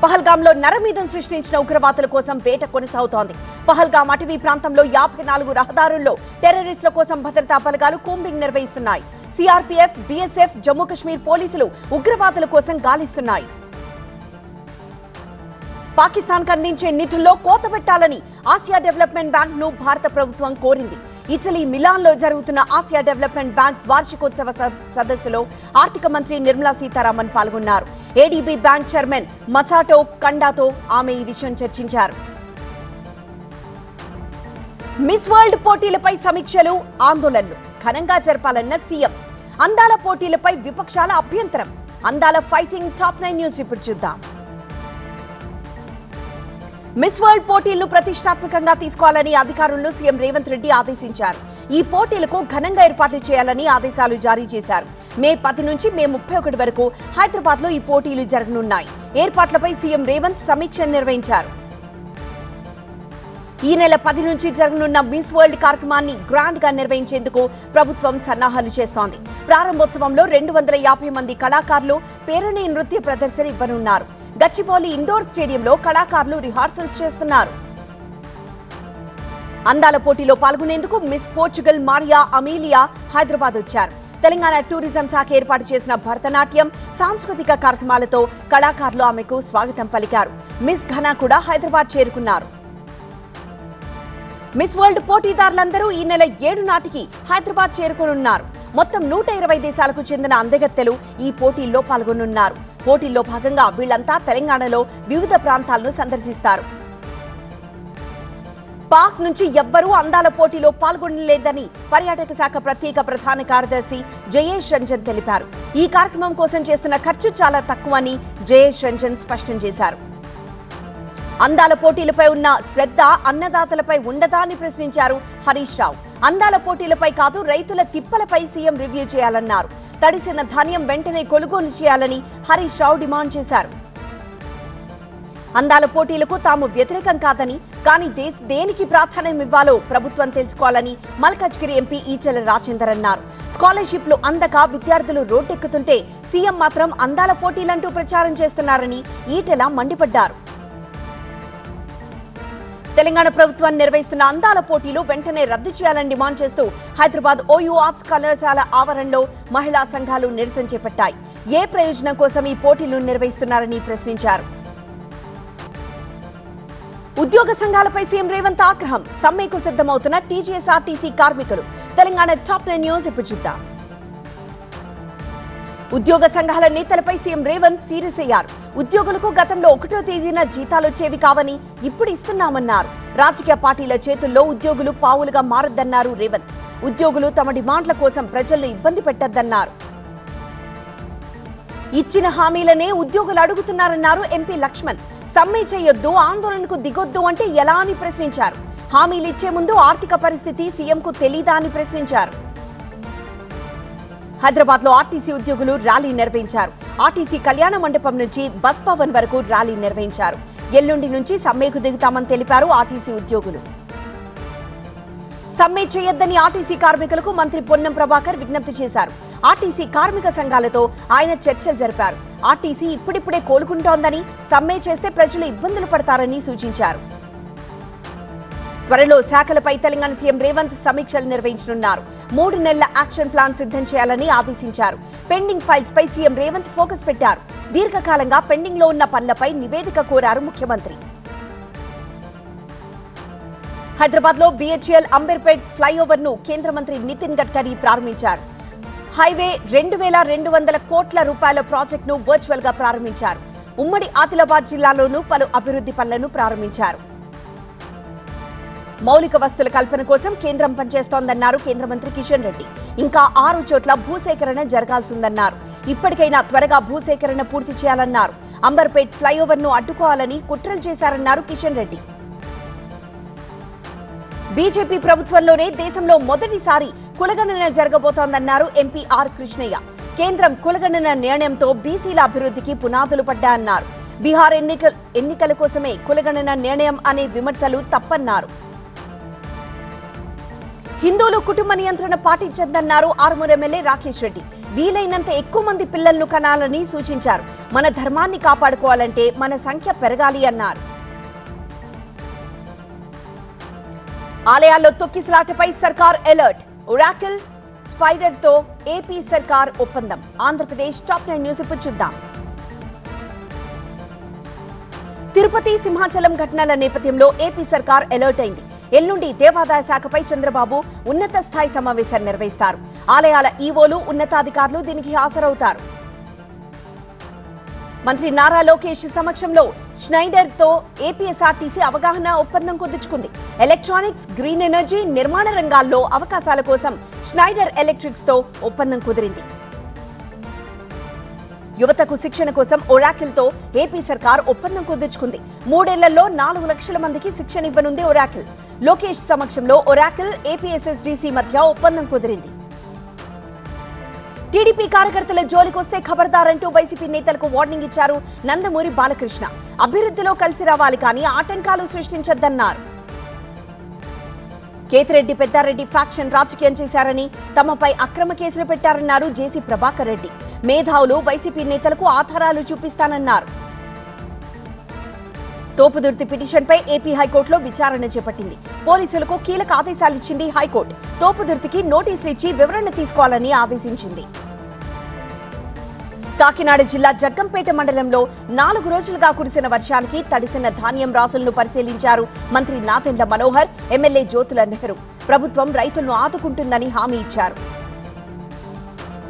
పహల్గాంలో నరమీదం సృష్టించిన ఉగ్రవాదుల కోసం వేట కొనసాగుతోంది. పహల్గాం అటవీ ప్రాంతంలో 54 రహదారుల్లో టెర్రరిస్టుల కోసం భద్రతా బలగాలు కూంబింగ్ నిర్వహిస్తున్నాయి. సిఆర్పీఎఫ్, బీఎస్ఎఫ్, జమ్మూ కశ్మీర్ పోలీసులు ఉగ్రవాదుల కోసం గాలిస్తున్నాయి. పాకిస్తాన్కు అందించే నిధుల్లో కోత పెట్టాలని ఆసియా డెవలప్మెంట్ బ్యాంక్ ను భారత ప్రభుత్వం కోరింది. ఇటలీ మిలాన్లో జరుగుతున్న ఆసియా డెవలప్మెంట్ బ్యాంక్ వార్షికోత్సవ సదస్సులో ఆర్థిక మంత్రి నిర్మలా సీతారామన్ పాల్గొన్నారు. ఏడీబీ బ్యాంక్ చైర్మన్ మసాటో కండాతో ఆమె ఈ విషయం చర్చించారు. మిస్ వరల్డ్ పోటీలపై సమీక్షలు, ఆందోళనలు ఘనంగా జరపాలన్న సీఎం. అందాల పోటీలపై విపక్షాల అభ్యంతరం. అందాల ఫైటింగ్ టాప్ 9 న్యూస్ ఇప్పుడు చూద్దాం. మిస్ వరల్డ్ పోటీలను ప్రతిష్టాత్మకంగా తీసుకోవాలని అధికారులను సీఎం రేవంత్ రెడ్డి ఆదేశించారు. ఈ పోటీలకు ఘనంగా ఏర్పాట్లు చేయాలని ఆదేశాలు జారీ చేశారు. మే 10 నుంచి మే 31 వరకు హైదరాబాద్ లో ఈ పోటీలు జరగనున్నాయి. ఏర్పాట్లపై సీఎం రేవంత్ సమీక్ష నిర్వహించారు. ఈ నెల 10 నుంచి జరగనున్న మిస్ వరల్డ్ కార్యక్రమాన్ని గ్రాండ్ గా నిర్వహించేందుకు ప్రభుత్వం సన్నాహాలు చేస్తోంది. ప్రారంభోత్సవంలో 250 మంది కళాకారులు పేరుని నృత్య ప్రదర్శన ఇవ్వనున్నారు. గచ్చిబౌలి ఇండోర్ స్టేడియంలో కళాకారులు రిహార్సల్స్ చేస్తున్నారు. అందాల పోటీలో పాల్గొనేందుకు miss Portugal Maria Amelia Hyderabad వచ్చారు. తెలంగాణ టూరిజం శాఖ ఏర్పాటు చేసిన భరతనాట్యం, సాంస్కృతిక కార్యక్రమాలతో కళాకారులు ఆమెకు స్వాగతం పలికారు. మిస్ ఘనా కూడా హైదరాబాద్ చేరుకున్నారు. మిస్ వరల్డ్ పోటీదారులందరూ ఈ నెల 7 నాటికి హైదరాబాద్ చేరుకోనున్నారు. మొత్తం 120 దేశాలకు చెందిన అందగత్తెలు ఈ పోటీల్లో పాల్గొనున్నారు. పోటీల్లో భాగంగా వీళ్లంతా తెలంగాణలో వివిధ ప్రాంతాలను సందర్శిస్తారు. పాక్ నుంచి ఎవ్వరూ అందాల పోటీలో పాల్గొనలేదని పర్యాటక శాఖ ప్రత్యేక ప్రధాన కార్యదర్శి జయేష్ రంజన్ తెలిపారు. ఈ కార్యక్రమం కోసం చేస్తున్న ఖర్చు చాలా తక్కువని జయేష్ రంజన్ స్పష్టం చేశారు. అందాల పోటీలపై ఉన్న శ్రద్ధ అన్నదాతలపై ఉండదా అని ప్రశ్నించారు హరీష్ రావు. అందాల పోటీలపై కాదు, రైతుల తిప్పలపై సీఎం రివ్యూ చేయాలన్నారు. తడిసిన ధాన్యం వెంటనే కొనుగోలు చేయాలని హరీష్ రావు డిమాండ్ చేశారు. అందాల పోటీలకు తాము వ్యతిరేకం కాదని, కానీ దేనికి ప్రాధాన్యం ఇవ్వాలో ప్రభుత్వం తెలుసుకోవాలని మల్కాజ్గిరి ఎంపీ ఈటెల రాజేందర్ అన్నారు. స్కాలర్షిప్లు అందక విద్యార్థులు రోడ్డెక్కుతుంటే సీఎం మాత్రం అందాల పోటీలంటూ ప్రచారం చేస్తున్నారని ఈటెల మండిపడ్డారు. తెలంగాణ ప్రభుత్వం నిర్వహిస్తున్న అందాల పోటీలు వెంటనే రద్దు చేయాలని డిమాండ్ చేస్తూ హైదరాబాద్ ఓయూ ఆర్ట్స్ కళాశాల ఆవరణలో మహిళా సంఘాలు నిరసన చేపట్టాయి. ఏ ప్రయోజనం కోసం ఈ పోటీలు నిర్వహిస్తున్నారని ప్రశ్నించారు. ఉద్యోగ సంఘాలపై సీఎం రేవంత్ ఆగ్రహం. సమ్మెకు సిద్ధమవుతున్న టీజీఎస్ఆర్టీసీ కార్మికులు. తెలంగాణ టాప్ 9 న్యూస్ ఇప్పుడు చూద్దాం. ఉద్యోగ సంఘాల నేతలపై సీఎం రేవంత్ సీరియస్ అయ్యారు. ఉద్యోగులకు గతంలో 1వ తేదీన జీతాలు వచ్చేవి కావని ఇప్పుడు ఇస్తున్నామన్నారు. రాజకీయ పార్టీల చేతుల్లో ఉద్యోగులు పావులుగా మారొద్దన్నారు రేవంత్. ఉద్యోగులు తమ డిమాండ్ల కోసం ప్రజలను ఇబ్బంది పెట్టొద్దన్నారు. ఇచ్చిన హామీలనే ఉద్యోగులు అడుగుతున్నారన్నారు ఎంపీ లక్ష్మణ్. సమ్మె చేయొద్దు, ఆందోళనకు దిగొద్దు అంటే ఎలా అని ప్రశ్నించారు. హామీలు ఇచ్చే ముందు ఆర్థిక పరిస్థితి సీఎంకు తెలీదా అని ప్రశ్నించారు. హైదరాబాద్ లో ఆర్టీసీ ఉద్యోగులు ర్యాలీ నిర్వహించారు. ఆర్టీసీ కళ్యాణ మండపం నుంచి బస్ భవన్ వరకు ర్యాలీ నిర్వహించారు. ఎల్లుండి నుంచి సమ్మెకు దిగుతామని తెలిపారు ఆర్టీసీ ఉద్యోగులు. సమ్మె చేయొద్దని ఆర్టీసీ కార్మికులకు మంత్రి పొన్నం ప్రభాకర్ విజ్ఞప్తి చేశారు. ఆర్టీసీ కార్మిక సంఘాలతో ఆయన చర్చలు జరిపారు. ఆర్టీసీ ఇప్పుడిప్పుడే కోలుకుంటోందని, సమ్మె చేస్తే ప్రజలు ఇబ్బందులు పడతారని సూచించారు. త్వరలో శాఖలపై తెలంగాణ సీఎం రేవంత్ సమీక్షలు నిర్వహించనున్నారు. 3 నెలల యాక్షన్ ప్లాన్ సిద్ధం చేయాలని ఆదేశించారు. పెండింగ్ ఫైల్స్ పై సీఎం రేవంత్ ఫోకస్ పెట్టారు. దీర్ఘకాలంగా పెండింగ్ లో ఉన్న పనులపై నివేదిక కోరారు ముఖ్యమంత్రి. హైదరాబాద్ లో బీహెచ్ఎల్ అంబర్పేట్ ఫ్లైఓవర్ ను కేంద్ర మంత్రి నితిన్ గడ్కరీ ప్రారంభించారు. హైవే 2200 కోట్ల రూపాయల ప్రాజెక్టును వర్చువల్ గా ప్రారంభించారు. ఉమ్మడి ఆదిలాబాద్ జిల్లాలోనూ పలు అభివృద్ధి పనులను ప్రారంభించారు. మౌలిక వస్తువుల కల్పన కోసం కేంద్రం పనిచేస్తోందన్నారు కేంద్ర మంత్రి కిషన్ రెడ్డి. ఇంకా 6 చోట్ల భూసేకరణ జరగాల్సిందన్నారు. ఇప్పటికైనా త్వరగా భూసేకరణ పూర్తి చేయాలన్నారు. అంబర్పేట్ ఫ్లైఓవర్ ను అడ్డుకోవాలని కుట్రలు చేశారన్నారు కిషన్ రెడ్డి. బీజేపీ ప్రభుత్వంలోనే దేశంలో మొదటిసారి కులగణన జరగబోతోందన్నారు ఎంపీ ఆర్ కృష్ణయ్య. కేంద్రం కులగణన నిర్ణయంతో బీసీల అభివృద్ధికి పునాదులు పడ్డాయన్నారు. బీహార్ ఎన్నికల కోసమే కులగణన నిర్ణయం అనే విమర్శలు తప్పన్నారు. హిందువులు కుటుంబ నియంత్రణ పాటించొద్దన్నారు ఆర్మూర్ ఎమ్మెల్యే రాకేష్ రెడ్డి. వీలైనంత ఎక్కువ మంది పిల్లలను కనాలని సూచించారు. మన ధర్మాన్ని కాపాడుకోవాలంటే మన సంఖ్య పెరగాలి అన్నారు. ఆలయాల్లో తొక్కిసలాటపై సర్కార్ అలర్ట్. ఒరాకిల్ స్పైడర్ తో ఏపీ సర్కార్ ఒప్పందం. ఆంధ్రప్రదేశ్ టాప్ 9 న్యూస్ ఇప్పుడు చూద్దాం. తిరుపతి సింహాచలం ఘటనల నేపథ్యంలో ఏపీ సర్కార్ అలర్ట్ అయింది. ఎల్లుండి దేవాదాయ శాఖపై చంద్రబాబు ఉన్నత స్థాయి సమావేశాన్ని నిర్వహిస్తారు. ఆలయాల ఈవోలు, ఉన్నతాధికారులు దీనికి హాజరవుతారు. మంత్రి నారా లోకేష్ సమక్షంలో స్నైడర్ తో ఏపీఎస్ఆర్టీసీ అవగాహన ఒప్పందం కుదుర్చుకుంది. ఎలక్ట్రానిక్స్, గ్రీన్ ఎనర్జీ, నిర్మాణ రంగాల్లో అవకాశాల కోసం స్నైడర్ ఎలక్ట్రిక్స్ తో ఒప్పందం కుదిరింది. యువతకు శిక్షణ కోసం ఒరాకిల్ తో ఏపీ సర్కార్ ఒప్పందం కుదుర్చుకుంది. 3 ఏళ్లలో 4 లక్షల మందికి శిక్షణ ఇవ్వనుంది ఒరాకిల్. లోకేష్ సమక్షంలో ఒరాకిల్, ఏపీఎస్ఎస్డీసీ మధ్య ఒప్పందం కుదిరింది. టీడీపీ కార్యకర్తల జోలికొస్తే ఖబర్దారంటూ వైసీపీ నేతలకు వార్నింగ్ ఇచ్చారు నందమూరి బాలకృష్ణ. అభివృద్ధిలో కలిసి రావాలి కానీ ఆటంకాలు సృష్టించొద్దన్నారు. కేతిరెడ్డి పెద్దారెడ్డి ఫ్యాక్షన్ రాజకీయం చేశారని, తమపై అక్రమ కేసులు పెట్టారన్నారు జేసీ ప్రభాకర్ రెడ్డి. మేధావులు వైసీపీ నేతలకు ఆధారాలు చూపిస్తానన్నారు. తోపుదుర్తి పిటిషన్పై ఏపీ హైకోర్టులో విచారణ చేపట్టింది. పోలీసులకు కీలక ఆదేశాలిచ్చింది హైకోర్టు. తోపుదుర్తికి నోటీసులు ఇచ్చి వివరణ తీసుకోవాలని ఆదేశించింది. కాకినాడ జిల్లా జగ్గంపేట మండలంలో 4 రోజులుగా కురిసిన వర్షానికి తడిసిన ధాన్యం రాసులను పరిశీలించారు మంత్రి నాదెండ్ల మనోహర్, ఎమ్మెల్యే జ్యోతుల నెహ్రూ. ప్రభుత్వం రైతులను ఆదుకుంటుందని హామీ ఇచ్చారు.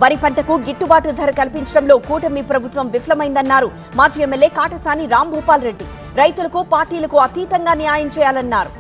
వరి పంటకు గిట్టుబాటు ధర కల్పించడంలో కూటమి ప్రభుత్వం విఫలమైందన్నారు మాజీ ఎమ్మెల్యే కాటసాని రాంభూపాల్ రెడ్డి. రైతులకు, పార్టీలకు అతీతంగా న్యాయం చేయాలన్నారు.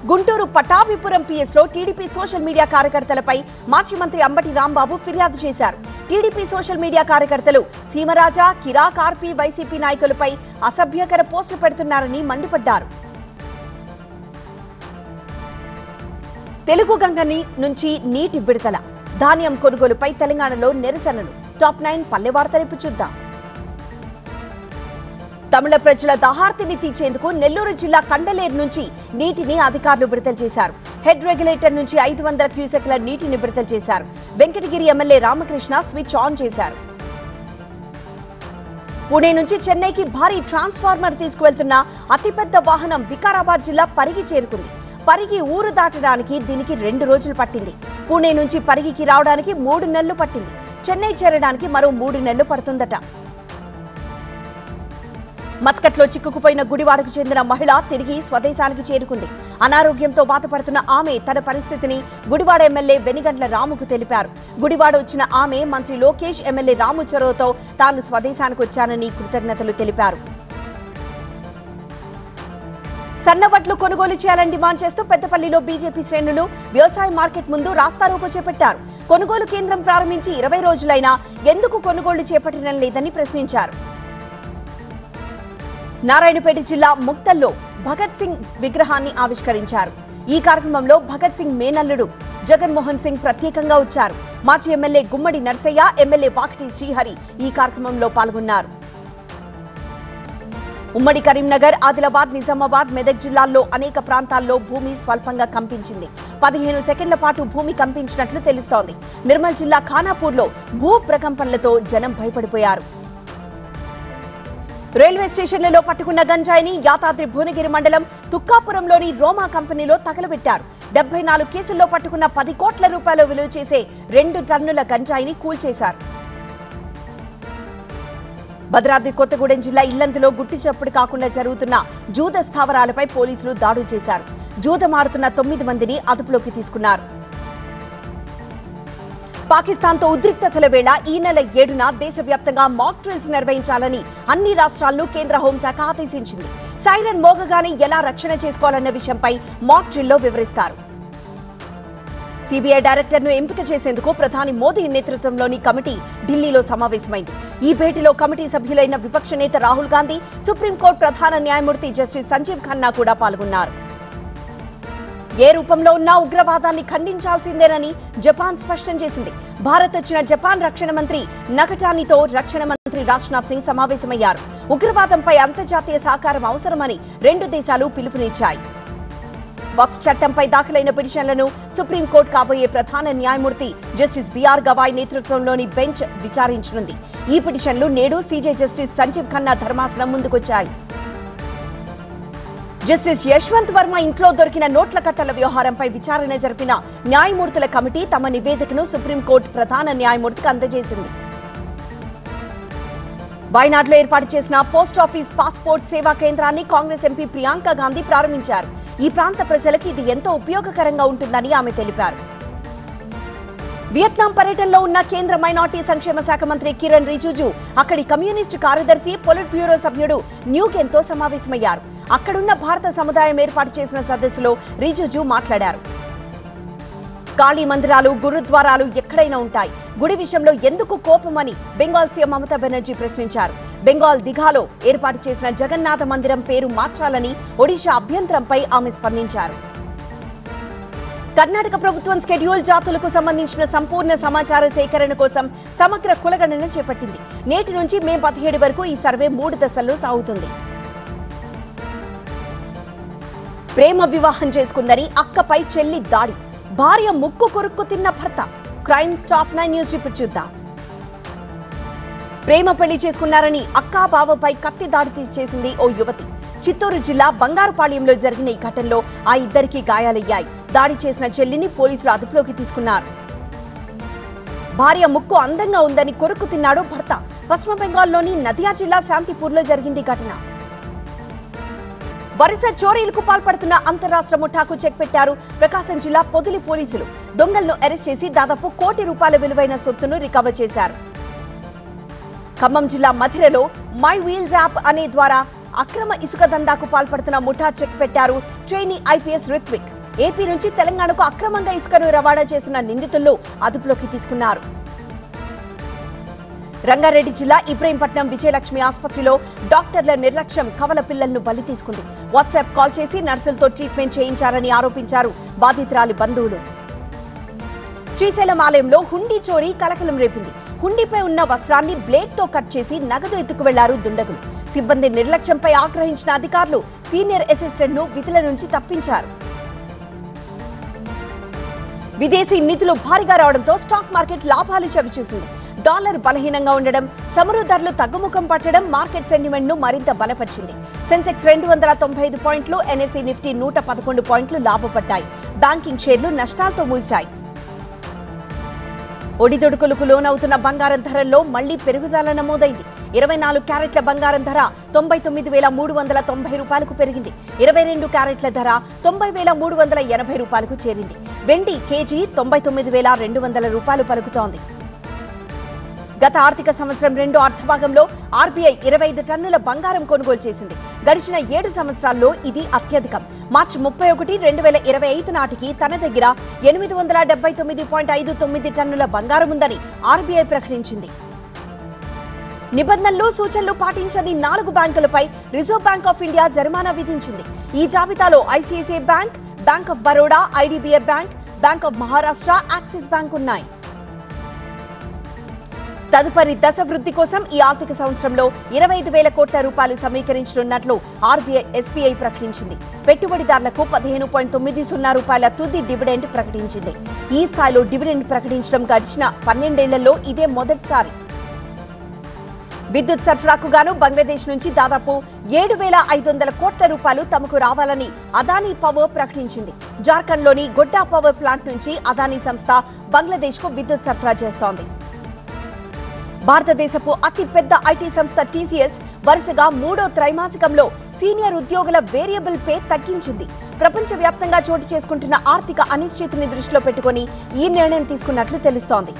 గుంటూరు పటాభిపురం పిఎస్ లో టీడీపీ సోషల్ మీడియా కార్యకర్తలపై మాజీ మంత్రి అంబటి రాంబాబు ఫిర్యాదు చేశారు. టీడీపీ సోషల్ మీడియా కార్యకర్తలు సీమరాజా, కిరాక్ ఆర్పీ వైసీపీ నాయకులపై అసభ్యకర పోస్టులు పెడుతున్నారని మండిపడ్డారు. తెలుగు గంగ నుంచి నీటి విడుదల, ధాన్యం కొనుగోలుపై తెలంగాణలో నిరసనలు. టాప్ 9 పల్లె వార్తలు ఇప్పుడు చూద్దాం. తమిళ ప్రజల దాహార్తిని తీర్చేందుకు నెల్లూరు జిల్లా కండలేరు నుంచి నీటిని అధికారులు విడుదల చేశారు. హెడ్ రెగ్యులేటర్ నుంచి 500 క్యూసెక్ల నీటిని విడుదల చేశారు. Venkatagiri MLA Ramakrishna switch on చేశారు. పుణే నుంచి చెన్నైకి భారీ ట్రాన్స్ఫార్మర్ తీసుకువెళ్తున్న అతిపెద్ద వాహనం వికారాబాద్ జిల్లా పరిగి చేరుకుంది. పరిగి ఊరు దాటడానికి దీనికి 2 రోజులు పట్టింది. పుణే నుంచి పరిగికి రావడానికి 3 నెలలు పట్టింది. చెన్నై చేరడానికి మరో 3 నెలలు పడుతుందట. మస్కట్లో చిక్కుకుపోయిన గుడివాడకు చెందిన మహిళ తిరిగి స్వదేశానికి చేరుకుంది. అనారోగ్యంతో బాధపడుతున్న ఆమె తన పరిస్థితిని గుడివాడ ఎమ్మెల్యే వెనిగండ్ల రాముకు తెలిపారు. గుడివాడ వచ్చిన ఆమె మంత్రి లోకేష్, ఎమ్మెల్యే రాము చొరవతో తాను స్వదేశానికి వచ్చానని కృతజ్ఞతలు తెలిపారు. సన్నవడ్లు కొనుగోలు చేయాలని డిమాండ్ చేస్తూ పెద్దపల్లిలో బీజేపీ శ్రేణులు వ్యవసాయ మార్కెట్ ముందు రాస్తారోకో చేపట్టారు. కొనుగోలు కేంద్రం ప్రారంభించి 20 రోజులైనా ఎందుకు కొనుగోలు చేపట్టడం లేదని ప్రశ్నించారు. నారాయణపేట జిల్లా ముక్తల్లో భగత్ సింగ్ విగ్రహాన్ని ఆవిష్కరించారు. ఈ కార్యక్రమంలో భగత్ సింగ్ మేనల్లుడు జగన్మోహన్ సింగ్ ప్రత్యేకంగా వచ్చారు. మాజీ ఎమ్మెల్యే గుమ్మడి నర్సయ్య, ఎమ్మెల్యే వాకటి శ్రీహరి ఈ కార్యక్రమంలో పాల్గొన్నారు. ఉమ్మడి కరీంనగర్, ఆదిలాబాద్, నిజామాబాద్, మెదక్ జిల్లాల్లో అనేక ప్రాంతాల్లో భూమి స్వల్పంగా కంపించింది. 15 సెకండ్ల పాటు భూమి కంపించినట్లు తెలుస్తోంది. నిర్మల్ జిల్లా ఖానాపూర్లో భూ ప్రకంపనలతో జనం భయపడిపోయారు. రైల్వే స్టేషన్లలో పట్టుకున్న గంజాయిని యాదాద్రి భువనగిరి మండలం తుక్కాపురంలోని రోమా కంపెనీలో తగలబెట్టారు. 74 కేసుల్లో పట్టుకున్న 10 కోట్ల రూపాయలు విలువ చేసే 2 టన్నుల గంజాయిని కూల్చేశారు. భద్రాద్రి కొత్తగూడెం జిల్లా ఇల్లందులో గుట్టి చప్పుడు కాకుండా జరుగుతున్న జూద స్థావరాలపై పోలీసులు దాడులు చేశారు. జూదమాడుతున్న 9 మందిని అదుపులోకి తీసుకున్నారు. పాకిస్తాన్తో ఉద్రిక్తతల వేళ ఈ నెల 7న దేశవ్యాప్తంగా మాక్ డ్రిల్స్ నిర్వహించాలని అన్ని రాష్ట్రాలను కేంద్ర హోంశాఖ ఆదేశించింది. సైరన్ మోగగానే ఎలా రక్షణ చేసుకోవాలన్న విషయంపై మాక్ డ్రిల్లో వివరిస్తారు. సిబిఐ డైరెక్టర్ను ఎంపిక చేసేందుకు ప్రధాని మోదీ నేతృత్వంలోని కమిటీ ఢిల్లీలో సమావేశమైంది. ఈ భేటీలో కమిటీ సభ్యులైన విపక్ష నేత రాహుల్ గాంధీ, సుప్రీంకోర్టు ప్రధాన న్యాయమూర్తి జస్టిస్ సంజీవ్ ఖన్నా కూడా పాల్గొన్నారు. ఏ రూపంలో ఉన్నా ఉగ్రవాదాన్ని ఖండించాల్సిందేనని జపాన్ స్పష్టం చేసింది. భారత్ వచ్చిన జపాన్ రక్షణ మంత్రి నకటానితో రక్షణ మంత్రి రాజ్నాథ్ సింగ్ సమావేశమయ్యారు. ఉగ్రవాదంపై అంతర్జాతీయ సహకారం అవసరమని 2 దేశాలు పిలుపునిచ్చాయి. వక్ఫ్ చట్టంపై దాఖలైన పిటిషన్లను సుప్రీంకోర్టు కాబోయే ప్రధాన న్యాయమూర్తి జస్టిస్ బిఆర్ గవాయ్ నేతృత్వంలోని బెంచ్ విచారించనుంది. ఈ పిటిషన్లు నేడు సీజే జస్టిస్ సంజీవ్ ఖన్నా ధర్మాసనం ముందుకొచ్చాయి. జస్టిస్ యశ్వంత్ వర్మ ఇంట్లో దొరికిన నోట్ల కట్టల వ్యవహారంపై విచారణ జరిపిన న్యాయమూర్తుల కమిటీ తమ నివేదికను సుప్రీంకోర్టు ప్రధాన న్యాయమూర్తికి అందజేసింది. వాయనాడ్లో ఏర్పాటు చేసిన పోస్టాఫీస్ పాస్పోర్ట్ సేవా కేంద్రాన్ని కాంగ్రెస్ ఎంపీ ప్రియాంక గాంధీ ప్రారంభించారు. ఈ ప్రాంత ప్రజలకు ఇది ఎంతో ఉపయోగకరంగా ఉంటుందని ఆమె తెలిపారు. వియత్నాం పర్యటనలో ఉన్న కేంద్ర మైనార్టీ సంక్షేమ శాఖ మంత్రి కిరణ్ రిజిజు అక్కడి కమ్యూనిస్టు కార్యదర్శి పొలిట్ బ్యూరో సభ్యుడు న్యూగెన్తో సమావేశమయ్యారు. అక్కడున్న భారత సముదాయం ఏర్పాటు చేసిన సదస్సులో రిజిజు మాట్లాడారు. కాళీ మందిరాలు, గురుద్వారాలు ఎక్కడైనా ఉంటాయి. గుడి విషయంలో ఎందుకు కోపమని బెంగాల్ సీఎం మమతా బెనర్జీ ప్రశ్నించారు. బెంగాల్ దిఘాలో ఏర్పాటు చేసిన జగన్నాథ మందిరం పేరు మార్చాలని ఒడిషా అభ్యంతరంపై ఆమె స్పందించారు. కర్ణాటక ప్రభుత్వం షెడ్యూల్ జాతులకు సంబంధించిన సంపూర్ణ సమాచార సేకరణ కోసం సమగ్ర కులగణన చేపట్టింది. నేటి నుంచి మే 17 వరకు ఈ సర్వే 3 దశల్లో సాగుతుంది. ప్రేమ వివాహం చేసుకుందని అక్కపై చెల్లి దాడి, భార్య ముక్కు కొరుక్కు తిన్న భర్త. క్రైమ్ టాప్ 9 న్యూస్ ఇప్పుడు చూద్దాం. ప్రేమ పెళ్లి చేసుకున్నారని అక్కా బావపై కత్తి దాడి చేసింది ఓ యువతి. చిత్తూరు జిల్లా బంగారుపాళ్యంలో జరిగిన ఈ ఘటనలో ఆ ఇద్దరికి గాయాలయ్యాయి. దాడి చేసిన చెల్లిని పోలీసులు అదుపులోకి తీసుకున్నారు. భార్య ముక్కు అందంగా ఉందని కొరుక్కు తిన్నాడు భర్త. పశ్చిమ బెంగాల్లోని నదియా జిల్లా శాంతిపూర్లో జరిగింది ఘటన. వరుస చోరీలకు పాల్పడుతున్న అంతరాష్ట్ర ముఠాకు చెక్ పెట్టారు ప్రకాశం జిల్లా పొదిలి పోలీసులు. దొంగలను అరెస్ట్ చేసి దాదాపు ₹1 కోటి విలువైన సొత్తును రికవర్ చేశారు. ఖమ్మం జిల్లా మధిరలో మై వీల్స్ యాప్ అనే ద్వారా అక్రమ ఇసుక దందాకు పాల్పడుతున్న ముఠా చెక్ పెట్టారు ట్రైనీ ఐపీఎస్ రిత్విక్. ఏపీ నుంచి తెలంగాణకు అక్రమంగా ఇసుకను రవాణా చేసిన నిందితులను అదుపులోకి తీసుకున్నారు. రంగారెడ్డి జిల్లా ఇబ్రహీంపట్నం విజయలక్ష్మి ఆసుపత్రిలో డాక్టర్ల నిర్లక్ష్యం కవల పిల్లలను బలి తీసుకుంది. వాట్సాప్ కాల్ చేసి నర్సులతో ట్రీట్మెంట్ చేయించారని ఆరోపించారు బాధితురాలి బంధువులు. శ్రీశైలం ఆలయంలో హుండీ చోరీ కలకలం రేపింది. హుండీపై ఉన్న వస్త్రాన్ని బ్లేడ్తో కట్ చేసి నగదు ఎత్తుకు వెళ్లారు దుండగులు. సిబ్బంది నిర్లక్ష్యంపై ఆగ్రహించిన అధికారులు సీనియర్ అసిస్టెంట్ ను విధుల నుంచి తప్పించారు. విదేశీ నిధులు భారీగా రావడంతో స్టాక్ మార్కెట్ లాభాలు చవిచూసింది. డాలర్ బలహీనంగా ఉండడం, చమురు ధరలు తగ్గుముఖం పట్టడం మార్కెట్ సెంటిమెంట్ ను మరింత బలపరిచింది. సెన్సెక్స్ 295 పాయింట్లు, ఎన్ఎస్ఈ నిఫ్టీ 111 పాయింట్లు లాభపడ్డాయి. బ్యాంకింగ్ షేర్లు నష్టాలతో ముగిశాయి. ఒడిదుడుకులకు లోనవుతున్న బంగారం ధరల్లో మళ్లీ పెరుగుదల నమోదైంది. 24 క్యారెట్ల బంగారం ధర ₹99,390 పెరిగింది. 22 క్యారెట్ల ధర ₹90,380 చేరింది. వెండి కేజీ ₹99,200 పలుకుతోంది. గత ఆర్థిక సంవత్సరం రెండో అర్ధభాగంలో ఆర్బీఐ 25 టన్నుల బంగారం కొనుగోలు చేసింది. గడిచిన 7 సంవత్సరాల్లో ఇది అత్యధికం. మార్చి 31, 2025 నాటికి తన దగ్గర 879.59 టన్నుల బంగారం ఉందని ఆర్బీఐ ప్రకటించింది. నిబంధనలు, సూచనలు పాటించని 4 బ్యాంకులపై రిజర్వ్ బ్యాంక్ ఆఫ్ ఇండియా జరిమానా విధించింది. ఈ జాబితాలో ICICI bank, bank of Baroda, IDBI bank, bank of Maharashtra, axis bank ఉన్నాయి. తదుపరి దశ వృద్ధి కోసం ఈ ఆర్థిక సంవత్సరంలో 25,000 కోట్ల రూపాయలు సమీకరించనున్నట్లు ఆర్బీఐ ఎస్బీఐ ప్రకటించింది. పెట్టుబడిదారులకు ₹15.90 తుది డివిడెండ్ ప్రకటించింది. ఈ స్థాయిలో డివిడెండ్ ప్రకటించడం గడిచిన 12 ఏళ్లలో ఇదే మొదటిసారి. విద్యుత్ సరఫరాకు గాను బంగ్లాదేశ్ నుంచి దాదాపు 7,500 కోట్ల రూపాయలు తమకు రావాలని అదానీ పవర్ ప్రకటించింది. జార్ఖండ్లోని గొడ్డా పవర్ ప్లాంట్ నుంచి అదానీ సంస్థ బంగ్లాదేశ్కు విద్యుత్ సరఫరా చేస్తోంది. భారతదేశపు అతి పెద్ద ఐటీ సంస్థ టీసీఎస్ వరుసగా 3వ త్రైమాసికంలో సీనియర్ ఉద్యోగుల వేరియబుల్ పే తగ్గించింది. ప్రపంచవ్యాప్తంగా చోటు చేసుకుంటున్న ఆర్థిక అనిశ్చితిని దృష్టిలో పెట్టుకుని ఈ నిర్ణయం తీసుకున్నట్లు తెలుస్తోంది.